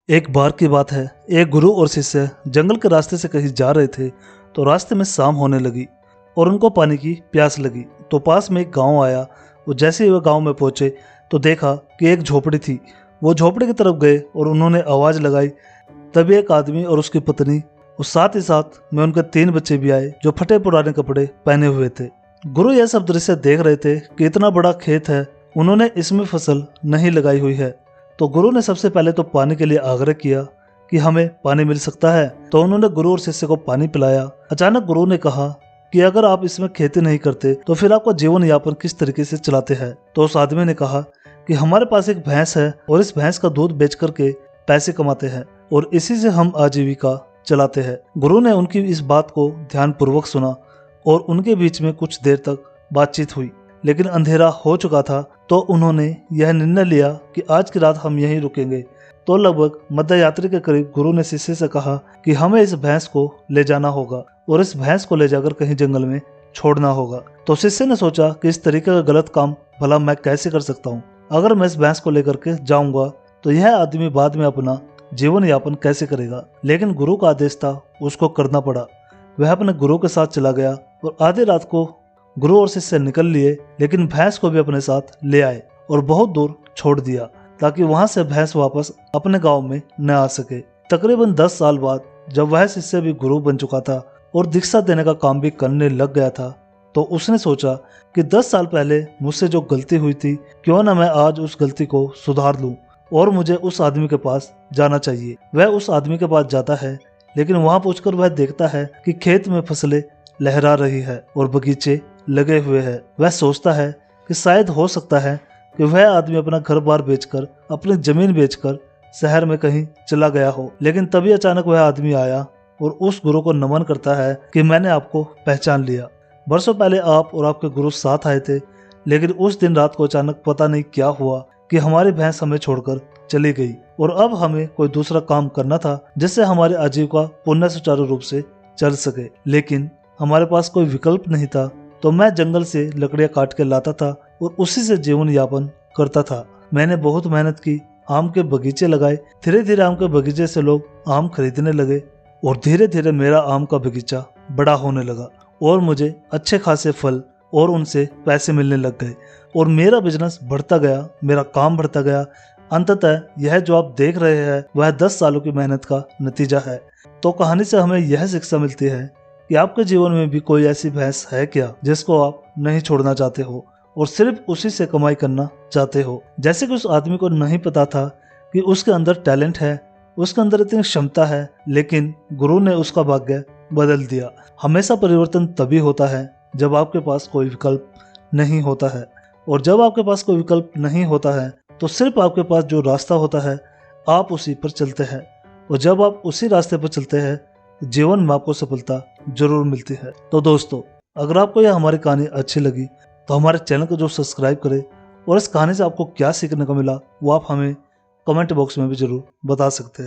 एक बार की बात है, एक गुरु और शिष्य जंगल के रास्ते से कहीं जा रहे थे। तो रास्ते में शाम होने लगी और उनको पानी की प्यास लगी। तो पास में एक गांव आया। वो जैसे ही वह गांव में पहुंचे तो देखा कि एक झोपड़ी थी। वो झोपड़ी की तरफ गए और उन्होंने आवाज़ लगाई। तभी एक आदमी और उसकी पत्नी और साथ ही साथ में उनके 3 बच्चे भी आए जो फटे पुराने कपड़े पहने हुए थे। गुरु यह सब दृश्य देख रहे थे कि इतना बड़ा खेत है, उन्होंने इसमें फसल नहीं लगाई हुई है। तो गुरु ने सबसे पहले तो पानी के लिए आग्रह किया कि हमें पानी मिल सकता है। तो उन्होंने गुरु और शिष्य को पानी पिलाया। अचानक गुरु ने कहा कि अगर आप इसमें खेती नहीं करते तो फिर आपका जीवन यापन किस तरीके से चलाते हैं। तो उस आदमी ने कहा कि हमारे पास एक भैंस है और इस भैंस का दूध बेच करके पैसे कमाते हैं और इसी से हम आजीविका चलाते हैं। गुरु ने उनकी इस बात को ध्यानपूर्वक सुना और उनके बीच में कुछ देर तक बातचीत हुई, लेकिन अंधेरा हो चुका था। तो उन्होंने यह निर्णय लिया कि आज की रात हम यहीं रुकेंगे। तो लगभग मध्य यात्रा के करीब गुरु ने शिष्य से कहा कि हमें इस भैंस को ले जाना होगा और इस भैंस को ले जाकर कहीं जंगल में छोड़ना होगा। तो शिष्य ने सोचा कि इस तरीके का गलत काम भला मैं कैसे कर सकता हूँ। अगर मैं इस भैंस को लेकर के जाऊंगा तो यह आदमी बाद में अपना जीवन यापन कैसे करेगा। लेकिन गुरु का आदेश था, उसको करना पड़ा। वह अपने गुरु के साथ चला गया और आधी रात को गुरु और शिष्य निकल लिए, लेकिन भैंस को भी अपने साथ ले आए और बहुत दूर छोड़ दिया ताकि वहां से भैंस वापस अपने गांव में न आ सके। तकरीबन 10 साल बाद जब वह शिष्य भी गुरु बन चुका था और दीक्षा देने का काम भी करने लग गया था, तो उसने सोचा कि 10 साल पहले मुझसे जो गलती हुई थी, क्यों न मैं आज उस गलती को सुधार लूं और मुझे उस आदमी के पास जाना चाहिए। वह उस आदमी के पास जाता है, लेकिन वहां पहुंचकर वह देखता है कि खेत में फसलें लहरा रही है और बगीचे लगे हुए हैं। वह सोचता है कि शायद हो सकता है कि वह आदमी अपना घर बार बेचकर, अपनी जमीन बेचकर शहर में कहीं चला गया हो। लेकिन तभी अचानक वह आदमी आया और उस गुरु को नमन करता है कि मैंने आपको पहचान लिया। वर्षों पहले आप और आपके गुरु साथ आए थे, लेकिन उस दिन रात को अचानक पता नहीं क्या हुआ कि हमारी भैंस हमें छोड़कर चली गई और अब हमें कोई दूसरा काम करना था जिससे हमारी आजीविका पुनः सुचारू रूप से चल सके। लेकिन हमारे पास कोई विकल्प नहीं था, तो मैं जंगल से लकड़ियां काट के लाता था और उसी से जीवन यापन करता था। मैंने बहुत मेहनत की, आम के बगीचे लगाए। धीरे धीरे आम के बगीचे से लोग आम खरीदने लगे और धीरे धीरे मेरा आम का बगीचा बड़ा होने लगा और मुझे अच्छे खासे फल और उनसे पैसे मिलने लग गए और मेरा बिजनेस बढ़ता गया, मेरा काम बढ़ता गया। अंततः यह जो आप देख रहे हैं वह 10 सालों की मेहनत का नतीजा है। तो कहानी से हमें यह शिक्षा मिलती है कि आपके जीवन में भी कोई ऐसी भैंस है क्या जिसको आप नहीं छोड़ना चाहते हो और सिर्फ उसी से कमाई करना चाहते हो। जैसे कि उस आदमी को नहीं पता था कि उसके अंदर टैलेंट है, उसके अंदर इतनी क्षमता है, लेकिन गुरु ने उसका भाग्य बदल दिया। हमेशा परिवर्तन तभी होता है जब आपके पास कोई विकल्प नहीं होता है, और जब आपके पास कोई विकल्प नहीं होता है तो सिर्फ आपके पास जो रास्ता होता है आप उसी पर चलते हैं, और जब आप उसी रास्ते पर चलते हैं जीवन में आपको सफलता जरूर मिलती है। तो दोस्तों, अगर आपको यह हमारी कहानी अच्छी लगी तो हमारे चैनल को जो सब्सक्राइब करें, और इस कहानी से आपको क्या सीखने को मिला वो आप हमें कमेंट बॉक्स में भी जरूर बता सकते हैं।